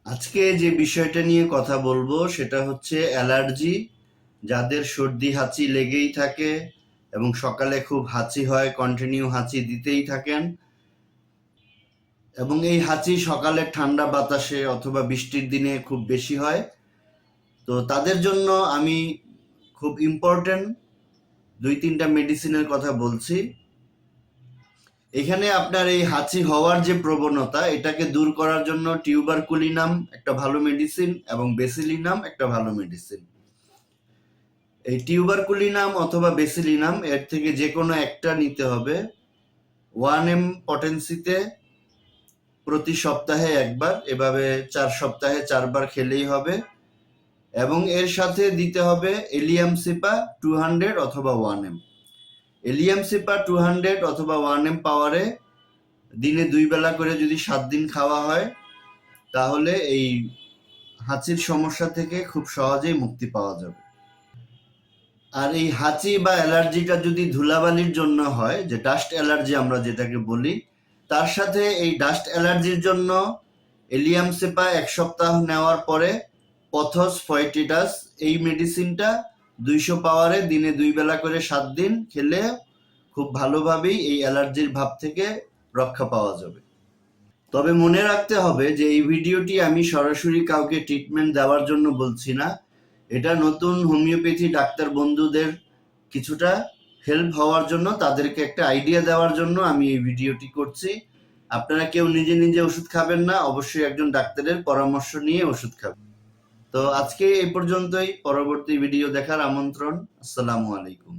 আজকে যে বিষয়টা নিয়ে কথা বলবো সেটা হচ্ছে অ্যালার্জি। যাদের সর্দি হাঁচি লেগেই থাকে এবং সকালে খুব হাঁচি হয়, কন্টিনিউ হাঁচি দিতেই থাকেন, এবং এই হাঁচি সকালে ঠান্ডা বাতাসে অথবা বৃষ্টির দিনে খুব বেশি হয়। তো তাদের জন্য আমি খুব ইম্পর্টেন্ট 2-3টা মেডিসিনের কথা বলছি। এখানে আপনার এই হাঁচি হওয়ার যে প্রবণতা, এটাকে দূর করার জন্য টিউবারকুলিনাম একটা ভালো মেডিসিন এবং বেসিলিনাম একটা ভালো মেডিসিন। এই টিউবারকুলিনাম অথবা বেসিলিনাম এর থেকে যে কোনো একটা নিতে হবে 1 mg পটেন্সিতে প্রতি সপ্তাহে একবার, এভাবে 4 সপ্তাহে 4 বার খেলেই হবে। এবং এর সাথে দিতে হবে এলিয়াম সিপা 200 অথবা 1 mg। এলিয়াম সিপা 200 অথবা 1 mg পাওয়ারে দিনে 2 বেলা করে যদি 7 দিন খাওয়া হয়, তাহলে এই হাঁচির সমস্যা থেকে খুব সহজেই মুক্তি পাওয়া যাবে। আর এই হাঁচি বা অ্যালার্জিটা যদি ধুলাবালির জন্য হয়, যে ডাস্ট অ্যালার্জি আমরা যেটাকে বলি, তার সাথে এই ডাস্ট অ্যালার্জির জন্য এলিয়াম সেপা 1 সপ্তাহ নেওয়ার পরে পথস ফয়েটিডাস এই মেডিসিনটা 200 পাওয়ারে দিনে 2 বেলা করে 7 দিন খেলে খুব ভালোভাবেই এই অ্যালার্জির ভাব থেকে রক্ষা পাওয়া যাবে। তবে মনে রাখতে হবে যে এই ভিডিওটি আমি সরাসরি কাউকে ট্রিটমেন্ট দেওয়ার জন্য বলছি না। এটা নতুন হোমিওপ্যাথি ডাক্তার বন্ধুদের কিছুটা হেল্প হওয়ার জন্য, তাদেরকে একটা আইডিয়া দেওয়ার জন্য আমি এই ভিডিওটি করছি। আপনারা কেউ নিজে নিজে ওষুধ খাবেন না, অবশ্যই একজন ডাক্তারের পরামর্শ নিয়ে ওষুধ খাবেন। তো আজকে এই পর্যন্তই। পরবর্তী ভিডিও দেখার আমন্ত্রণ। আসসালামু আলাইকুম।